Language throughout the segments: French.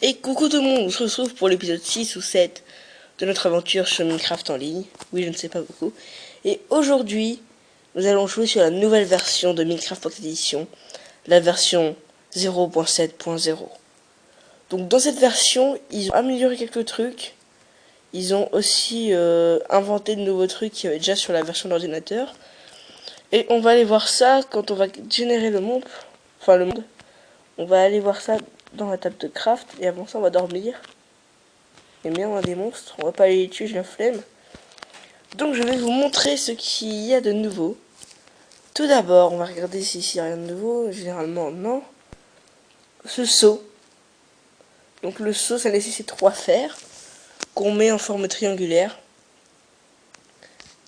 Et coucou tout le monde, on se retrouve pour l'épisode 6 ou 7 de notre aventure sur Minecraft en ligne. Oui, je ne sais pas beaucoup. Et aujourd'hui, nous allons jouer sur la nouvelle version de Minecraft Pocket Edition, la version 0.7.0. Donc dans cette version, ils ont amélioré quelques trucs. Ils ont aussi inventé de nouveaux trucs qu'il y avait déjà sur la version d'ordinateur. Et on va aller voir ça quand on va générer le monde. Enfin le monde. On va aller voir ça dans la table de craft. Et avant ça, on va dormir. Et bien, on a des monstres. On va pas les tuer, j'ai la flemme. Donc je vais vous montrer ce qu'il y a de nouveau. Tout d'abord, on va regarder s'il y a rien de nouveau. Généralement, non. Ce seau. Donc le seau, ça nécessite 3 fers qu'on met en forme triangulaire.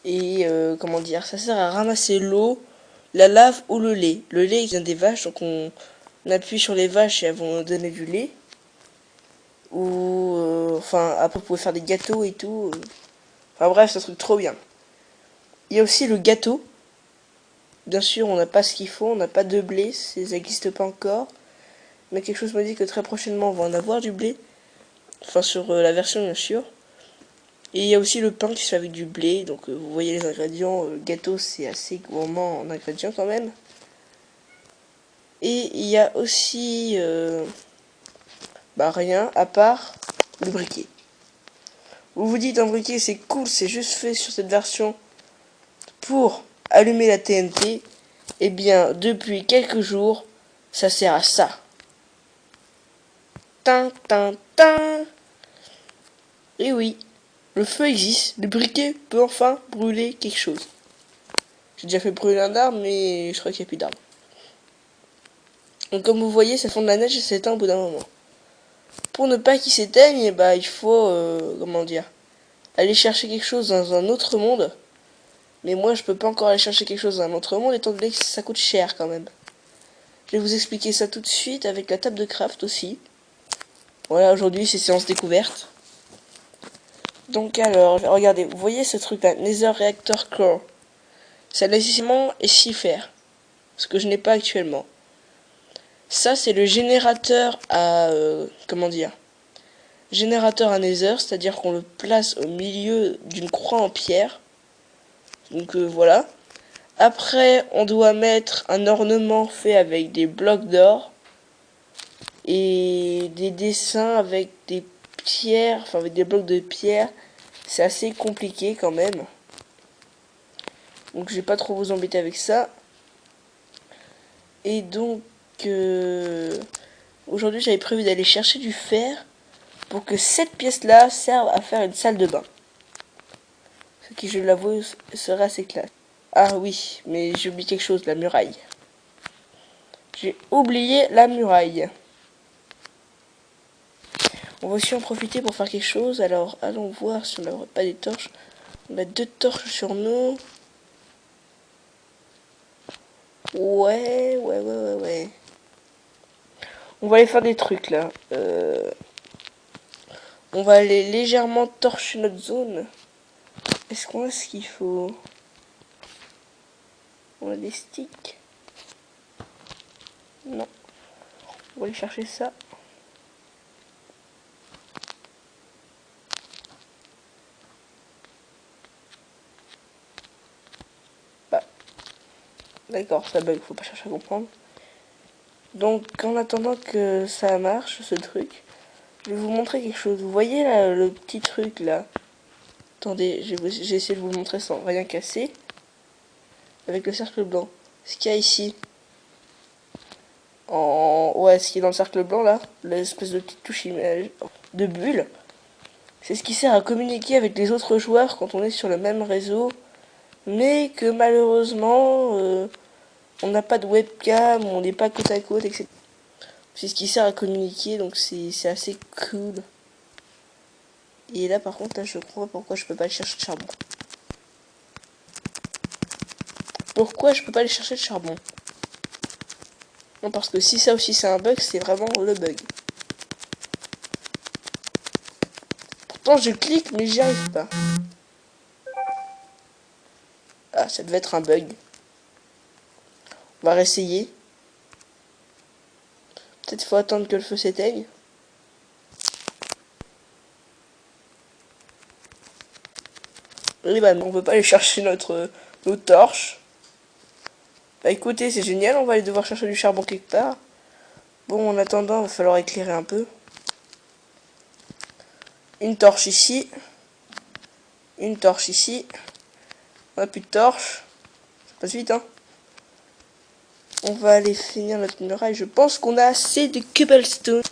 Et comment dire, ça sert à ramasser l'eau, la lave ou le lait. Le lait, il vient des vaches, donc on appuie sur les vaches et elles vont donner du lait. Ou enfin, après vous pouvez faire des gâteaux et tout. Enfin bref, c'est un truc trop bien. Il y a aussi le gâteau. Bien sûr, on n'a pas ce qu'il faut, on n'a pas de blé, ça n'existe pas encore. Mais quelque chose me dit que très prochainement, on va en avoir du blé. Enfin, sur la version, bien sûr. Et il y a aussi le pain qui se fait avec du blé. Donc, vous voyez les ingrédients. Le gâteau, c'est assez gourmand en ingrédients quand même. Et il y a aussi... rien, à part le briquet. Vous vous dites, un briquet, c'est cool, c'est juste fait sur cette version pour allumer la TNT. Eh bien, depuis quelques jours, ça sert à ça. Tin, tin, tin. Et oui, le feu existe, le briquet peut enfin brûler quelque chose. J'ai déjà fait brûler un arbre, mais je crois qu'il n'y a plus d'arbre. Donc comme vous voyez, ça fond de la neige et s'éteint au bout d'un moment. Pour ne pas qu'il s'éteigne, bah, il faut, comment dire, aller chercher quelque chose dans un autre monde. Mais moi, je peux pas encore aller chercher quelque chose dans un autre monde, étant donné que ça coûte cher quand même. Je vais vous expliquer ça tout de suite avec la table de craft aussi. Voilà, aujourd'hui, c'est séance découverte. Donc alors, regardez, vous voyez ce truc là, Nether Reactor Core. Ça nécessairement est 6 fer, ce que je n'ai pas actuellement. Ça, c'est le générateur à... comment dire, générateur à Nether, c'est-à-dire qu'on le place au milieu d'une croix en pierre. Donc voilà. Après, on doit mettre un ornement fait avec des blocs d'or et des dessins avec des pierres, enfin avec des blocs de pierre. C'est assez compliqué quand même. Donc je vais pas trop vous embêter avec ça. Et donc aujourd'hui j'avais prévu d'aller chercher du fer pour que cette pièce là serve à faire une salle de bain. Ce qui, je l'avoue, sera assez classe. Ah oui, mais j'ai oublié quelque chose, la muraille. J'ai oublié la muraille. On va aussi en profiter pour faire quelque chose. Alors allons voir si on n'a pas des torches. On a 2 torches sur nous. Ouais. On va aller faire des trucs là. On va aller légèrement torcher notre zone. Est-ce qu'on a ce qu'il faut? On a des sticks? Non. On va aller chercher ça. Bah. D'accord, ça bug, faut pas chercher à comprendre. Donc en attendant que ça marche, ce truc, je vais vous montrer quelque chose. Vous voyez là, le petit truc là? Attendez, j'ai essayé de vous le montrer sans rien casser. Avec le cercle blanc. Ce qu'il y a ici. Ouais, ce qui est dans le cercle blanc là, l'espèce de petite touche image de bulle. C'est ce qui sert à communiquer avec les autres joueurs quand on est sur le même réseau. Mais que malheureusement, on n'a pas de webcam, on n'est pas côte à côte, etc. C'est ce qui sert à communiquer, donc c'est assez cool. Et là par contre, là je crois pourquoi je peux pas aller chercher de charbon. Pourquoi je peux pas aller chercher de charbon? Non, parce que si ça aussi c'est un bug, c'est vraiment le bug. Pourtant je clique mais j'y arrive pas. Ah, ça devait être un bug. On va réessayer. Peut-être faut attendre que le feu s'éteigne. Oui, bah on peut pas aller chercher nos torches. Bah écoutez, c'est génial, on va aller devoir chercher du charbon quelque part. Bon, en attendant, il va falloir éclairer un peu. Une torche ici. Une torche ici. On n'a plus de torche. Ça passe vite, hein. On va aller finir notre muraille. Je pense qu'on a assez de cobblestone.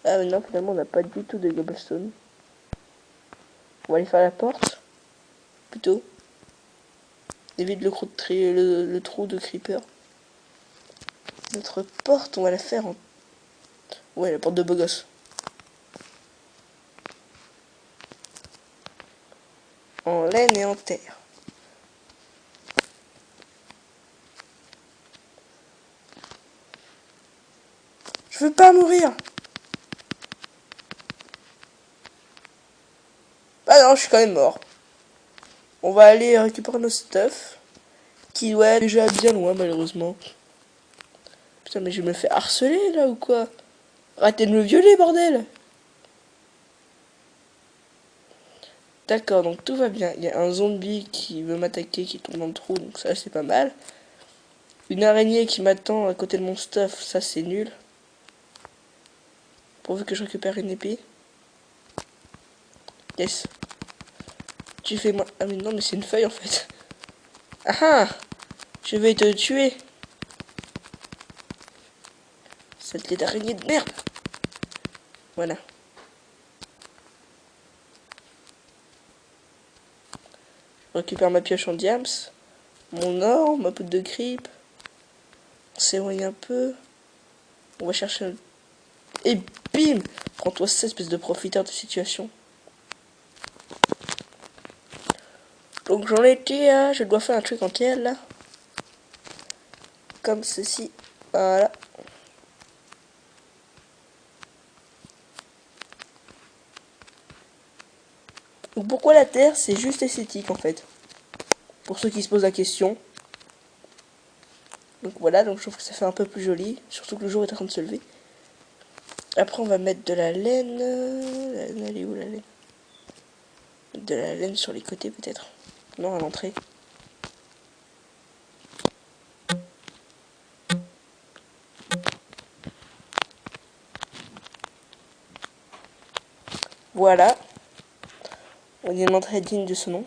Ah mais non, finalement, on n'a pas du tout de cobblestone. On va aller faire la porte. Plutôt. Évite le trou de creeper. Notre porte, on va la faire en... Ouais, la porte de beau gosse. En laine et en terre. Je veux pas mourir. Ah non, je suis quand même mort. On va aller récupérer nos stuff. Qui doit être déjà bien loin, malheureusement. Putain, mais je me fais harceler, là, ou quoi? Arrêtez de me violer, bordel! D'accord, donc tout va bien. Il y a un zombie qui veut m'attaquer, qui tombe dans le trou, donc ça, c'est pas mal. Une araignée qui m'attend à côté de mon stuff, ça, c'est nul. Pourvu que je récupère une épée. Yes. Tu fais moi... Ah mais non, mais c'est une feuille, en fait. Ah ah! Je vais te tuer. Saleté d'araignée de merde. Voilà. Je récupère ma pioche en diams. Mon or, ma poudre de creep. On s'éloigne un peu. On va chercher un... Et bim! Prends-toi cette espèce de profiteur de situation. Donc j'en étais à... Je dois faire un truc en TL là. Comme ceci. Voilà. Donc pourquoi la terre? C'est juste esthétique en fait. Pour ceux qui se posent la question. Donc voilà, donc je trouve que ça fait un peu plus joli. Surtout que le jour est en train de se lever. Après on va mettre de la laine. La laine, elle est où la laine? De la laine sur les côtés peut-être. Non, à l'entrée. Voilà. On y est une entrée digne de ce nom.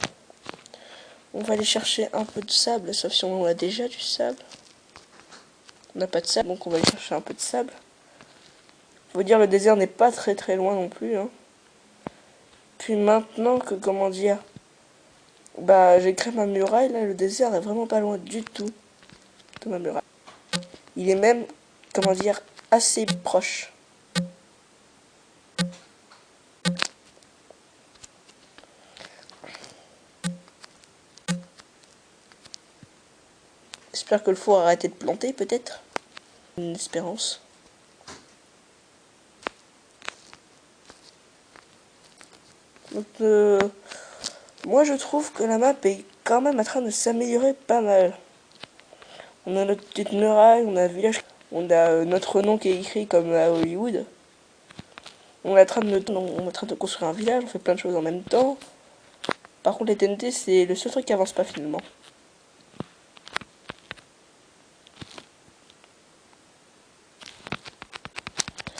On va aller chercher un peu de sable, sauf si on a déjà du sable. On n'a pas de sable, donc on va aller chercher un peu de sable. Faut dire, le désert n'est pas très très loin non plus. Hein. Puis maintenant que, comment dire, bah j'ai créé ma muraille, là, le désert est vraiment pas loin du tout de ma muraille. Il est même, comment dire, assez proche. J'espère que le four a arrêté de planter, peut-être. Une espérance. Donc, moi je trouve que la map est quand même en train de s'améliorer pas mal. On a notre petite muraille, on a un village, on a notre nom qui est écrit comme à Hollywood. On est en train de construire un village, on fait plein de choses en même temps. Par contre les TNT c'est le seul truc qui avance pas finalement.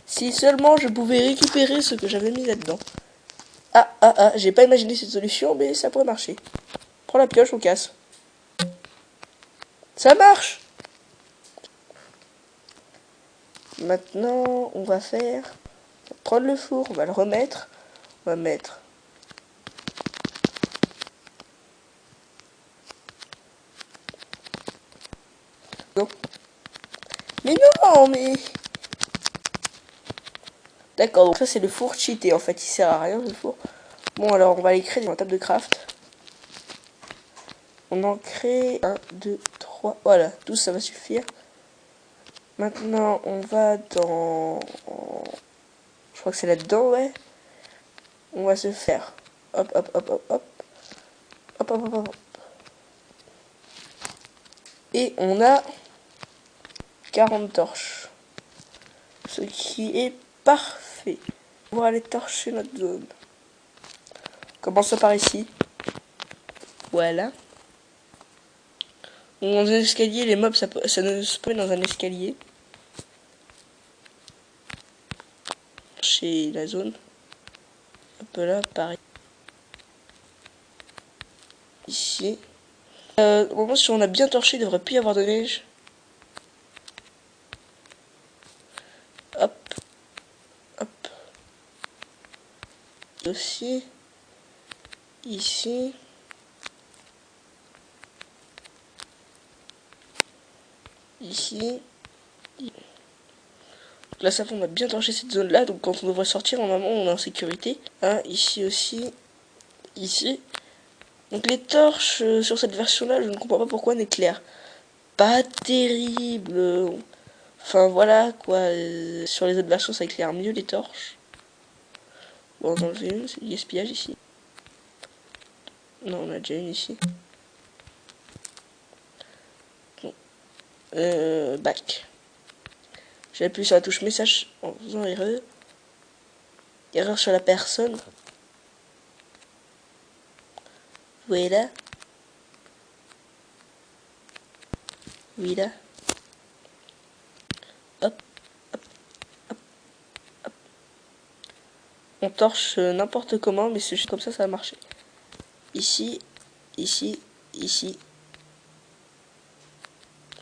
Si seulement je pouvais récupérer ce que j'avais mis là-dedans. J'ai pas imaginé cette solution mais ça pourrait marcher. Prends la pioche, on casse. Ça marche! Maintenant on va prendre le four, on va le remettre. On va mettre non. Mais non, mais... D'accord, donc ça c'est le four cheaté en fait, il sert à rien le four. Bon alors on va aller créer une table de craft. On en crée 1, 2, 3, voilà, tout ça va suffire. Maintenant on va dans... Je crois que c'est là-dedans, ouais. On va se faire... Hop, hop, hop, hop, hop. Hop, hop, hop, hop. Et on a 40 torches. Ce qui est parfait. On va aller torcher notre zone. Commençons par ici. Voilà. Dans un escalier, les mobs, ça ne spawn dans un escalier. Chez la zone. Hop là, pareil. Ici. Au moment si on a bien torché, il devrait plus y avoir de neige. Hop. Hop. Aussi. Ici. Ici. Là, ça fait, on a bien torché cette zone-là. Donc, quand on devrait sortir, normalement, on est en sécurité. Hein, ici aussi. Ici. Donc, les torches sur cette version-là, je ne comprends pas pourquoi n'éclairent pas terrible. Enfin, voilà, quoi. Sur les autres versions, ça éclaire mieux les torches. Bon, on en enlever une, c'est du gaspillage ici. Non, on a déjà une ici. Bon. Back. J'ai appuyé sur la touche message en faisant erreur. Erreur sur la personne. Voilà. Oui, là. Hop. Hop. Hop. Hop. On torche n'importe comment, mais c'est juste comme ça va marcher. Ici. Ici. Ici.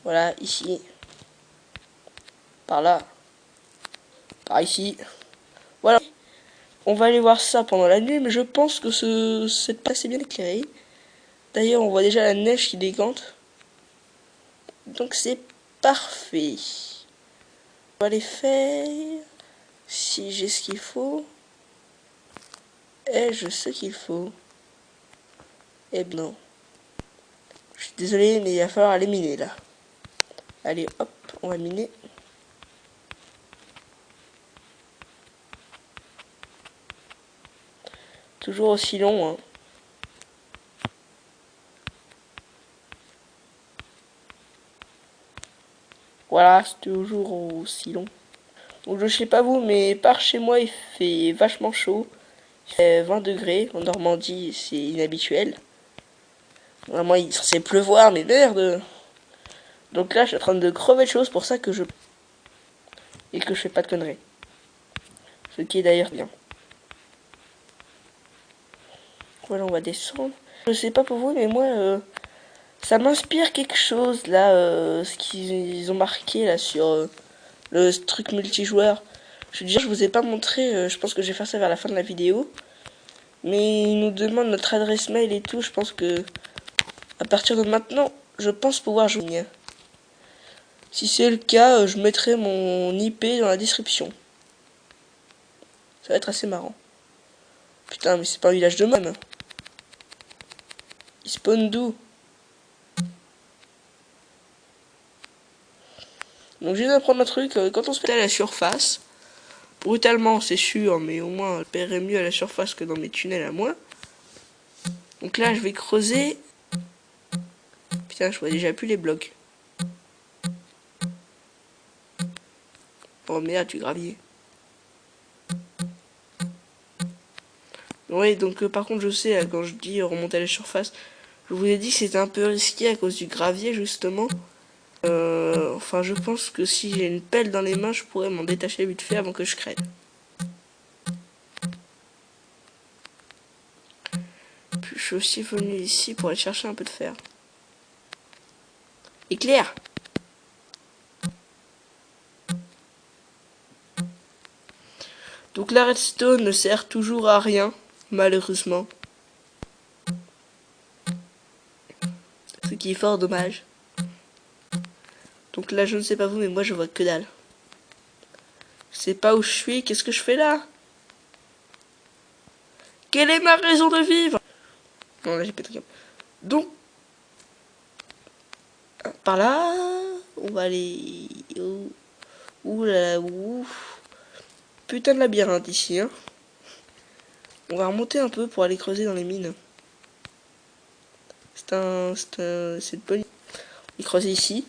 Voilà, ici. Par là. Par ici. Voilà. On va aller voir ça pendant la nuit, mais je pense que cette place est bien éclairée. D'ailleurs, on voit déjà la neige qui décante. Donc c'est parfait. On va les faire. Si j'ai ce qu'il faut. Ai-je ce qu'il faut? Eh bien non. Je suis désolé, mais il va falloir aller miner là. Allez, hop, on va miner. Toujours aussi long, hein. Voilà, c'est toujours aussi long. Donc je sais pas vous, mais par chez moi il fait vachement chaud. Il fait 20 degrés. En Normandie, c'est inhabituel. Vraiment, il est censé pleuvoir, mais merde. Donc là, je suis en train de crever de choses pour ça que je... Et que je fais pas de conneries. Ce qui est d'ailleurs bien. Voilà, on va descendre. Je sais pas pour vous, mais moi, ça m'inspire quelque chose, là, ce qu'ils ont marqué, là, sur le truc multijoueur. Je vous ai pas montré, je pense que je vais faire ça vers la fin de la vidéo. Mais ils nous demandent notre adresse mail et tout, je pense que... À partir de maintenant, je pense pouvoir jouer. Si c'est le cas, je mettrai mon IP dans la description. Ça va être assez marrant. Putain, mais c'est pas un village de même. Il spawn d'où? Donc je viens d'apprendre un truc, quand on se met à la surface, brutalement c'est sûr, mais au moins je paierai mieux à la surface que dans mes tunnels à moi. Donc là je vais creuser. Putain, je vois déjà plus les blocs. Oh merde, du gravier. Oui, donc par contre je sais, quand je dis remonter à la surface, je vous ai dit que c'était un peu risqué à cause du gravier justement. Enfin je pense que si j'ai une pelle dans les mains, je pourrais m'en détacher vite fait avant que je crève. Puis je suis aussi venu ici pour aller chercher un peu de fer. Éclair! Donc la redstone ne sert toujours à rien, malheureusement. Ce qui est fort dommage. Donc là je ne sais pas vous, mais moi je vois que dalle. Je sais pas où je suis, qu'est-ce que je fais là? Quelle est ma raison de vivre? Non, là j'ai pété le câble. Donc, par là, on va aller... Ouh là là, ouh. Putain de labyrinthe ici, hein. On va remonter un peu pour aller creuser dans les mines. C'est une bonne... On va creuser ici.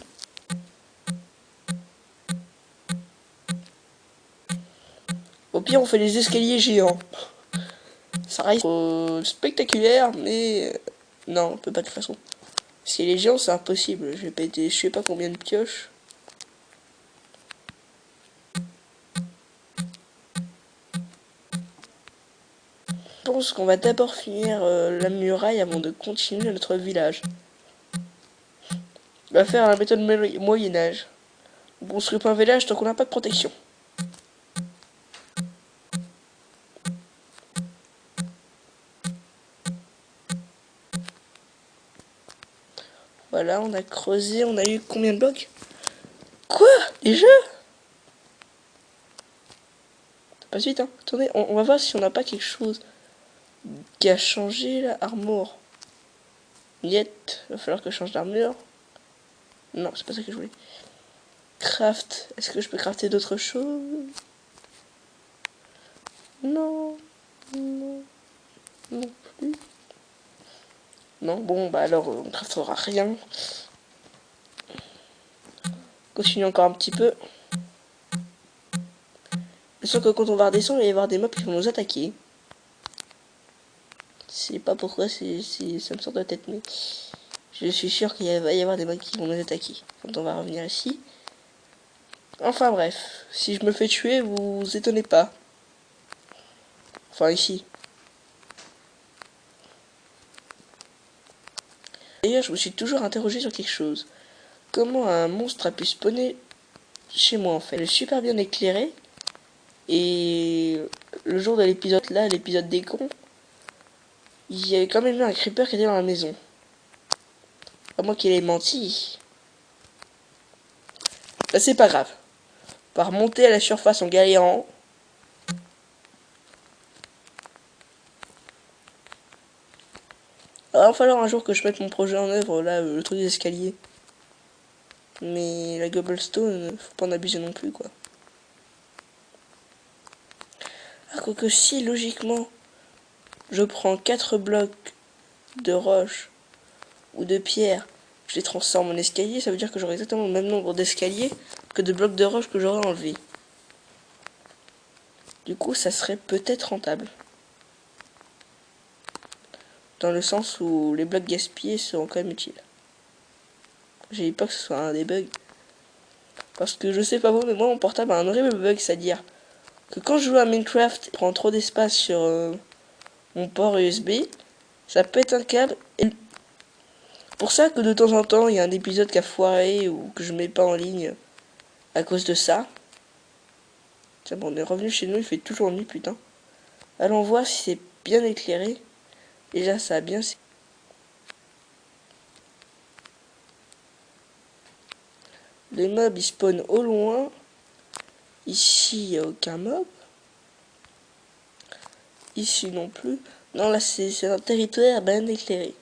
Au pire, on fait les escaliers géants. Ça reste spectaculaire, mais non, on peut pas de toute façon. Si les géants, c'est impossible. Je vais péter je sais pas combien de pioches. Je pense qu'on va d'abord finir la muraille avant de continuer notre village. On va faire la méthode Moyen-Âge. On construit pas un village tant qu'on n'a pas de protection. Voilà, on a creusé, on a eu combien de blocs? Quoi? Déjà? Pas suite, hein. Attendez, on va voir si on n'a pas quelque chose qui a changé la armure. Niet, il va falloir que je change d'armure. Non, c'est pas ça que je voulais. Craft, est-ce que je peux crafter d'autres choses? Non, non, non plus. Non, bon, bah alors on craftera rien. Continue encore un petit peu. Je sens que quand on va redescendre, il va y avoir des mobs qui vont nous attaquer. Je sais pas pourquoi ça me sort de la tête, mais je suis sûr qu'il va y avoir des mobs qui vont nous attaquer quand on va revenir ici. Enfin bref, si je me fais tuer, vous étonnez pas. Enfin ici. D'ailleurs, je me suis toujours interrogé sur quelque chose. Comment un monstre a pu spawner chez moi en fait? Elle est super bien éclairée. Et le jour de l'épisode là, l'épisode des cons, il y avait quand même eu un creeper qui était dans la maison. À moins qu'il ait menti. Bah, c'est pas grave. On va remonter à la surface en galérant. Alors, il va falloir un jour que je mette mon projet en œuvre, là, le truc des escaliers. Mais la cobblestone, faut pas en abuser non plus, quoi. Ah, quoique si, logiquement, je prends 4 blocs de roche ou de pierre, je les transforme en escalier, ça veut dire que j'aurai exactement le même nombre d'escaliers que de blocs de roche que j'aurai enlevés. Du coup, ça serait peut-être rentable. Dans le sens où les blocs gaspillés seront quand même utiles. J'ai pas que ce soit un des bugs. Parce que je sais pas vous, mais moi mon portable a un horrible bug, c'est-à-dire que quand je joue à Minecraft, il prend trop d'espace sur mon port USB, ça pète un câble. Et pour ça que de temps en temps, il y a un épisode qui a foiré ou que je mets pas en ligne à cause de ça. Tiens, bon, on est revenu chez nous, il fait toujours nuit, putain. Allons voir si c'est bien éclairé. Déjà, ça a bien... Les mobs, ils spawnent au loin. Ici, il n'y a aucun mob. Ici non plus. Non, là, c'est un territoire bien éclairé.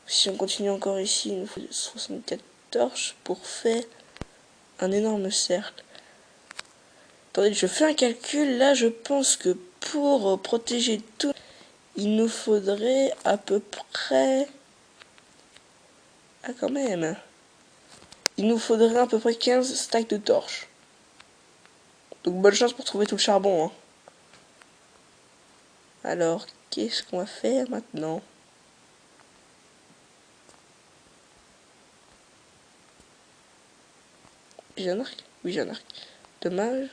Si on continue encore ici, il nous faut 64 torches pour faire un énorme cercle. Attendez, je fais un calcul. Là, je pense que pour protéger tout, il nous faudrait à peu près... Ah, quand même. Il nous faudrait à peu près 15 stacks de torches. Donc, bonne chance pour trouver tout le charbon. Hein. Alors, qu'est-ce qu'on va faire maintenant? J'ai un arc? Oui, j'ai un arc. Dommage.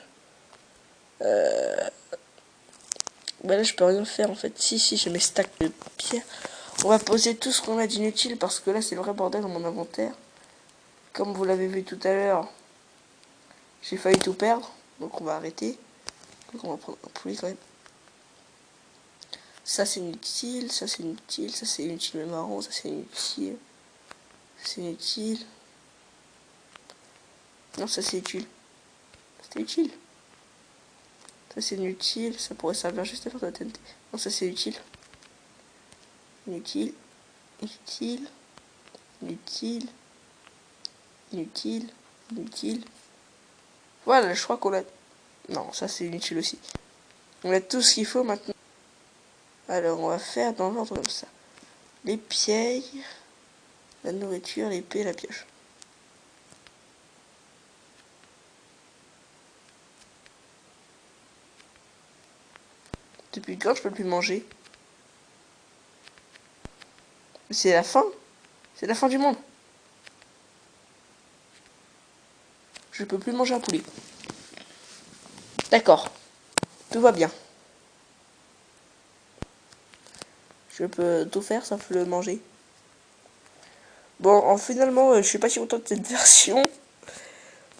Bah là, je peux rien faire en fait. Si, j'ai mes stacks de pierre. On va poser tout ce qu'on a d'inutile parce que là, c'est le vrai bordel dans mon inventaire. Comme vous l'avez vu tout à l'heure, j'ai failli tout perdre. Donc, on va arrêter. Donc, on va prendre un poulet quand même. Ça, c'est inutile. Ça, c'est inutile. Ça, c'est inutile. Mais marron, ça, c'est inutile. C'est inutile. Non, ça, c'est utile. C'était utile. Ça, c'est inutile. Ça pourrait servir juste à faire de la TNT. Non, ça, c'est utile. Inutile. Inutile. Inutile. Inutile. Inutile. Voilà, je crois qu'on a... Non, ça, c'est inutile aussi. On a tout ce qu'il faut maintenant. Alors, on va faire dans l'ordre comme ça. Les pierres, la nourriture, l'épée, la pioche. Depuis quand je peux plus manger? C'est la fin. C'est la fin du monde. Je peux plus manger un poulet. D'accord. Tout va bien. Je peux tout faire sauf le manger. Bon, finalement, je suis pas si content de cette version.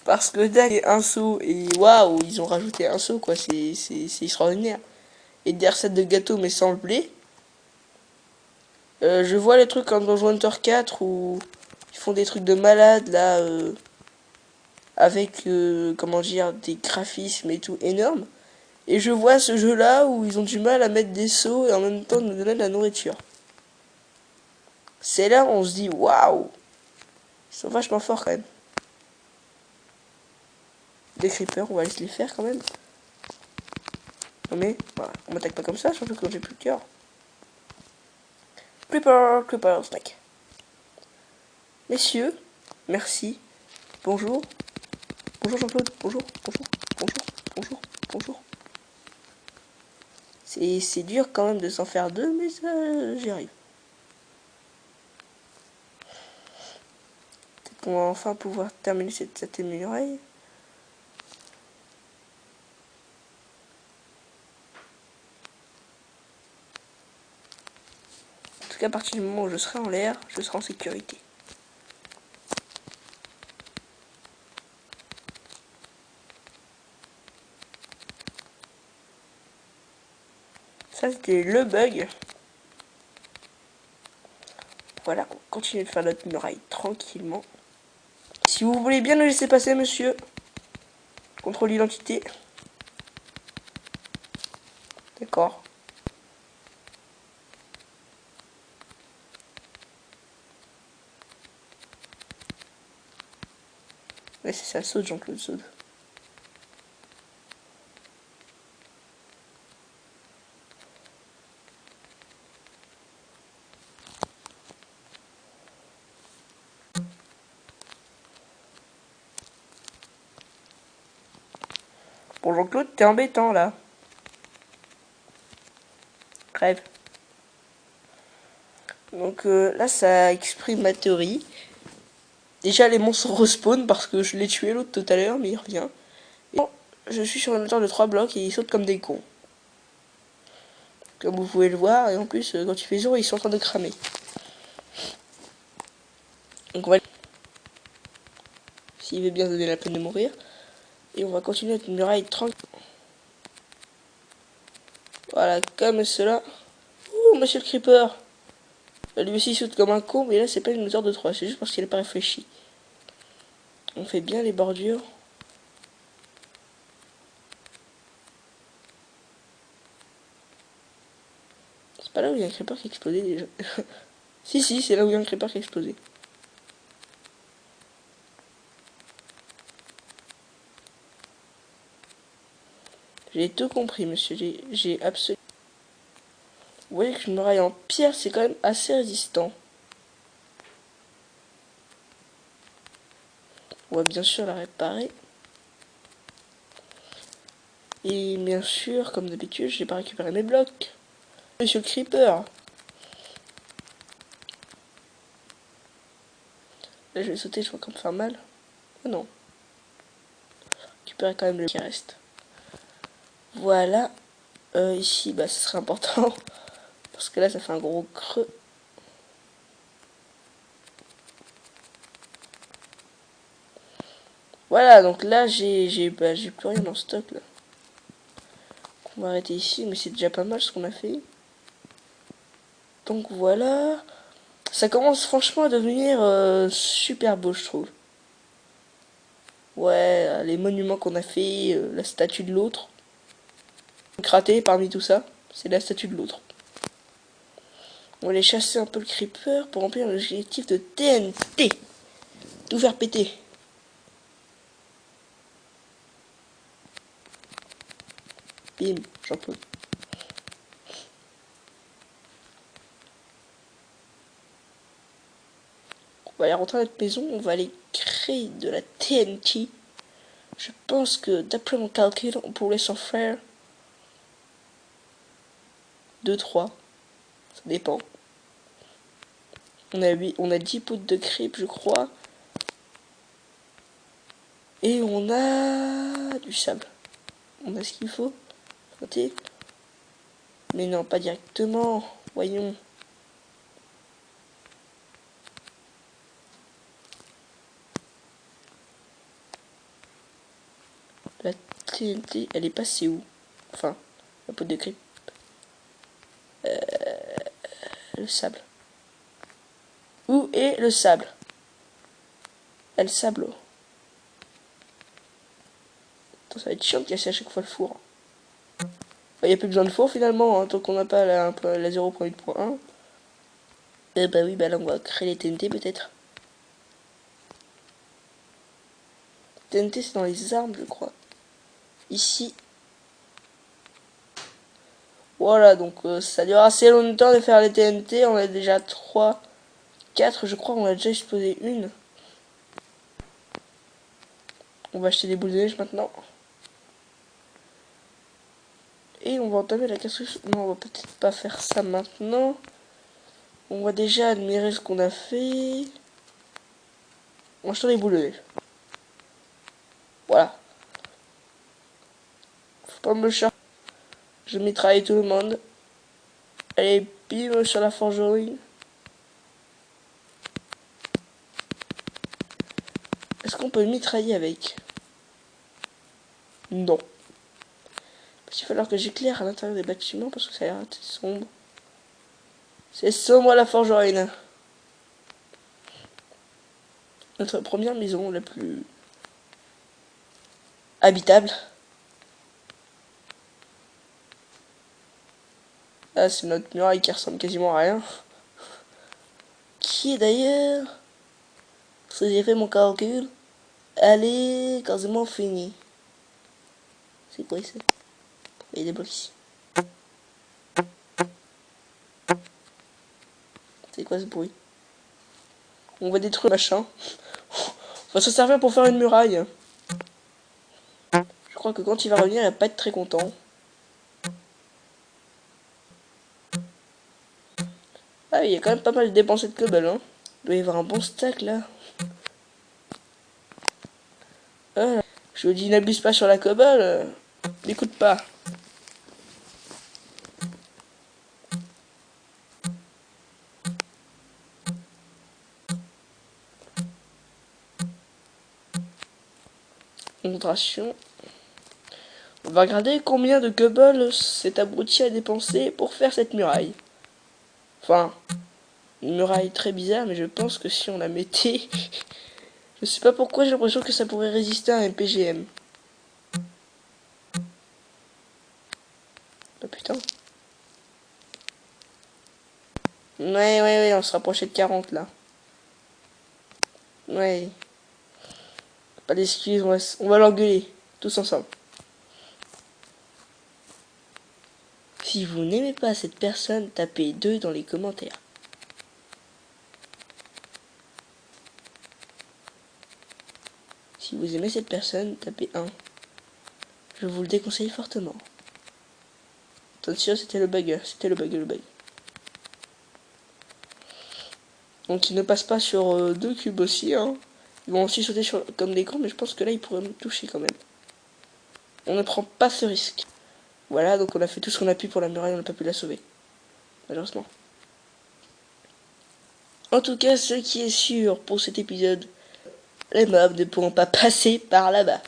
Parce que derrière un seau, et waouh, ils ont rajouté un seau, quoi. C'est extraordinaire. Et des recettes de gâteaux, mais sans le blé. Je vois les trucs comme dans Hunter 4 où ils font des trucs de malade, là. Avec, comment dire, des graphismes et tout énormes. Et je vois ce jeu-là où ils ont du mal à mettre des seaux et en même temps nous donner de la nourriture. C'est là où on se dit waouh, ils sont vachement forts quand même. Des creepers, on va laisser les faire quand même. Non mais, voilà, on m'attaque pas comme ça, surtout quand j'ai plus de cœur. Creeper, creeper, snack. Messieurs, merci. Bonjour. Bonjour Jean-Claude. Bonjour, bonjour, bonjour, bonjour, bonjour. C'est dur quand même de s'en faire deux, mais ça, j'y arrive. Peut-être qu'on va enfin pouvoir terminer cette muraille. En tout cas, à partir du moment où je serai en l'air, je serai en sécurité. Ça, c'était le bug. Voilà, on continue de faire notre muraille tranquillement. Si vous voulez bien nous laisser passer, monsieur. Contrôle d'identité. D'accord. Ouais, c'est ça, saute, Jean-Claude, saute. Bon, Jean-Claude, t'es embêtant, là. Crève. Donc là, ça exprime ma théorie. Déjà, les monstres respawn parce que je l'ai tué l'autre tout à l'heure, mais il revient. Et je suis sur une hauteur de 3 blocs et ils sautent comme des cons. Comme vous pouvez le voir, et en plus, quand tu fais 0, ils sont en train de cramer. Donc on va... S'il veut bien donner la peine de mourir. Et on va continuer notre muraille tranquille. Voilà, comme cela. Ouh, monsieur le creeper. Lui aussi il saute comme un con, mais là c'est pas une hauteur de 3, c'est juste parce qu'il n'a pas réfléchi. On fait bien les bordures. C'est pas là où il y a un creeper qui a explosé déjà. Si, c'est là où il y a un creeper qui a explosé. J'ai tout compris, monsieur. J'ai absolument... Vous voyez que une muraille en pierre, c'est quand même assez résistant. On va bien sûr la réparer. Et bien sûr, comme d'habitude, j'ai pas récupéré mes blocs. Monsieur le creeper. Là, je vais sauter, je vois qu'on me faire mal. Oh non. Récupérer quand même le qui reste. Voilà. Ici, bah, ce serait important. Parce que là, ça fait un gros creux. Voilà, donc là, j'ai plus rien en stock, là. On va arrêter ici, mais c'est déjà pas mal ce qu'on a fait. Donc voilà. Ça commence franchement à devenir super beau, je trouve. Ouais, les monuments qu'on a fait, la statue de l'autre. Raté parmi tout ça, c'est la statue de l'autre. On va aller chasser un peu le creeper pour remplir l'objectif de TNT. Tout faire péter. Bim, j'en peux. On va aller rentrer à notre maison, on va aller créer de la TNT. Je pense que d'après mon calcul, on pourrait s'en faire 2, 3. Ça dépend. On a 10 poutres de creep, je crois. Et on a du sable. On a ce qu'il faut. Notez. Mais non, pas directement. Voyons. La TNT, elle est passée où? Enfin, la poudre de creep. Le sable. Où est le sable? El sablo. Attends, ça va être chiant de casser à chaque fois le four. Il n'y a plus besoin de four finalement, hein, tant qu'on n'a pas la 0.8.1. Eh bah oui, bah là on va créer les TNT peut-être. TNT c'est dans les armes je crois. Ici. Voilà, donc ça dure assez longtemps de faire les TNT. On a déjà 3, 4 je crois, on a déjà explosé une. On va acheter des boules de neige maintenant. Et on va entamer la construction. Non, on va peut-être pas faire ça maintenant. On va déjà admirer ce qu'on a fait. On va acheter des boules de neige. Voilà. Faut pas me charger. Je mitraille tout le monde. Allez, bim sur la forgerie. Est-ce qu'on peut mitrailler avec? Non. Parce qu'il va falloir que j'éclaire à l'intérieur des bâtiments parce que ça a l'air sombre. C'est sombre la forgerie. Notre première maison la plus habitable. Là, c'est notre muraille qui ressemble quasiment à rien. Qui est d'ailleurs, si j'ai fait mon calcul, elle est quasiment finie. C'est quoi ça? Il y a des blocs ici. C'est quoi ce bruit? On va détruire le machin. On va se servir pour faire une muraille. Je crois que quand il va revenir, il va pas être très content. Ah, il y a quand même pas mal dépensé de cobble, hein. Il doit y avoir un bon stack là. Ah, je vous dis, n'abuse pas sur la cobble. N'écoute pas. Concentration. On va regarder combien de cobble cet abruti a dépensé pour faire cette muraille. Enfin, une muraille très bizarre, mais je pense que si on la mettait... je sais pas pourquoi, j'ai l'impression que ça pourrait résister à un PGM. Oh putain. Ouais, on se rapprochait de 40 là. Ouais. Pas d'excuses, on va l'engueuler. Tous ensemble. Si vous n'aimez pas cette personne, tapez 2 dans les commentaires. Si vous aimez cette personne, tapez 1. Je vous le déconseille fortement. Attention, c'était le bug. C'était le bug. Donc ils ne passent pas sur 2 cubes aussi, hein. Ils vont aussi sauter sur, comme des cons, mais je pense que là ils pourraient me toucher quand même. On ne prend pas ce risque. Voilà, donc on a fait tout ce qu'on a pu pour la muraille, on n'a pas pu la sauver. Malheureusement. En tout cas, ce qui est sûr pour cet épisode, les mobs ne pourront pas passer par là-bas.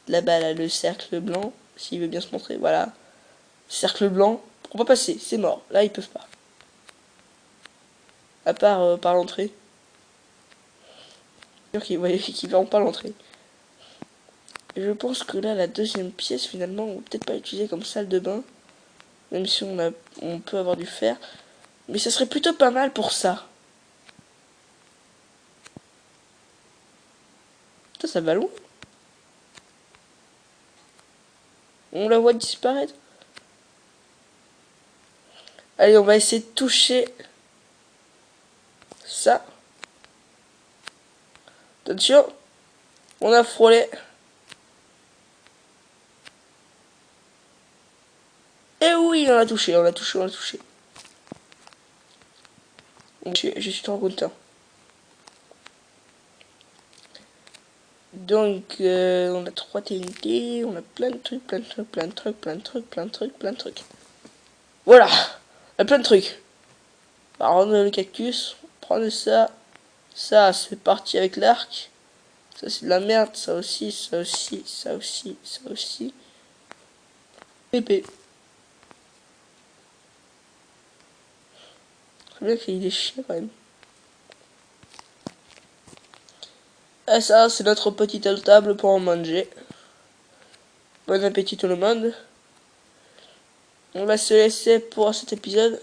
Là-bas, là, le cercle blanc, s'il veut bien se montrer, voilà. Cercle blanc, ils pourront pas passer, c'est mort. Là, ils peuvent pas. À part par l'entrée. Qui verront pas l'entrée. Et je pense que là, la deuxième pièce, finalement, on va peut-être pas l'utiliser comme salle de bain. Même si on peut avoir du fer. Mais ça serait plutôt pas mal pour ça. Ça va loin. On la voit disparaître. Allez, on va essayer de toucher ça. Attention. On a frôlé. Et oui, on l'a touché, on l'a touché, on l'a touché. Je suis trop content. Donc, on a 3 TNT, on a plein de trucs, plein de trucs, plein de trucs, plein de trucs, plein de trucs, plein de trucs. Voilà, on a plein de trucs. Alors, on a le cactus, prendre ça. Ça, c'est parti avec l'arc. Ça, c'est de la merde. Ça aussi, ça aussi, ça aussi, ça aussi. Épée. Très bien qu'il y ait des chiens quand même. Et ça, c'est notre petite table pour en manger. Bon appétit tout le monde. On va se laisser pour cet épisode.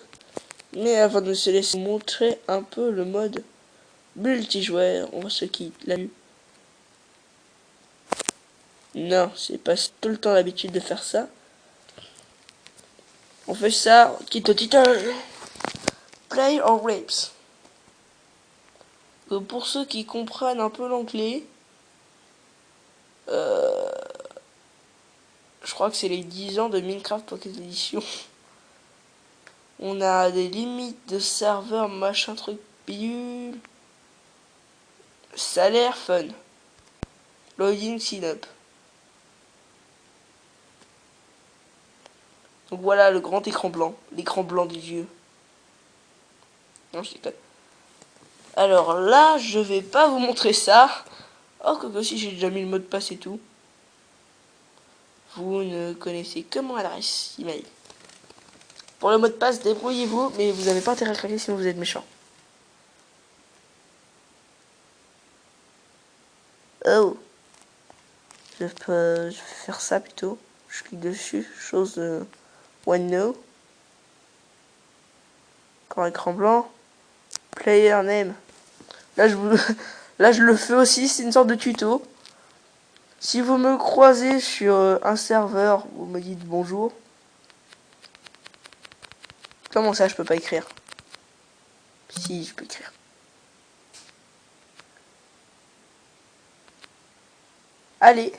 Mais avant de se laisser montrer un peu le mode multijoueur, on se quitte la vue. Non, c'est pas tout le temps l'habitude de faire ça. On fait ça, quitte au titre. Play or Rapes. Pour ceux qui comprennent un peu l'anglais, je crois que c'est les 10 ans de Minecraft Pocket Edition. On a des limites de serveur, machin truc bidule. Ça a l'air fun. Loading sign-up. Donc voilà le grand écran blanc. L'écran blanc des yeux. Non, je déconne. Alors là, je vais pas vous montrer ça. Oh, que si j'ai déjà mis le mot de passe et tout. Vous ne connaissez que mon adresse email. Pour le mot de passe, débrouillez-vous, mais vous n'avez pas intérêt à craquer sinon vous êtes méchant. Oh. Je vais faire ça plutôt. Je clique dessus, chose one no. Encore écran blanc. Player name. Là je le fais aussi, c'est une sorte de tuto. Si vous me croisez sur un serveur, vous me dites bonjour. Comment ça, je peux pas écrire? Si, je peux écrire. Allez.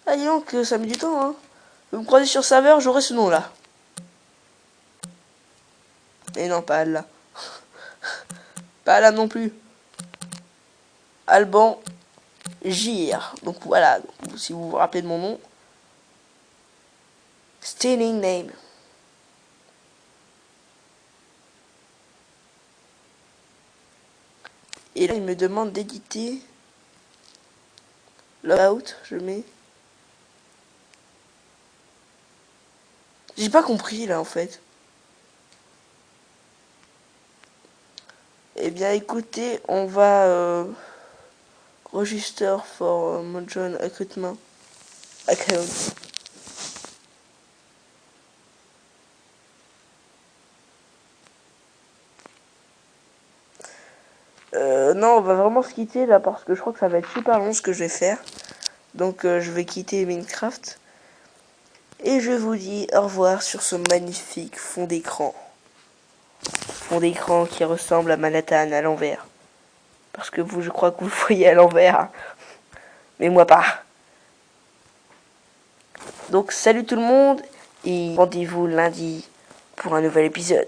Ah, dis donc, ça met du temps, hein. Vous me croisez sur serveur, j'aurai ce nom-là. Mais non, pas là. Pas là non plus. Alban Gire. Donc voilà, donc, si vous vous rappelez de mon nom. Stealing name. Et là, il me demande d'éditer. Logout, je mets. J'ai pas compris là en fait. Eh bien écoutez, on va register for Mojon Recruitment Account. Non, on va vraiment se quitter là parce que je crois que ça va être super long ce que je vais faire. Donc je vais quitter Minecraft. Et je vous dis au revoir sur ce magnifique fond d'écran. Fond d'écran qui ressemble à Manhattan à l'envers. Parce que vous, je crois que vous le voyez à l'envers. Mais moi pas. Donc salut tout le monde et rendez-vous lundi pour un nouvel épisode.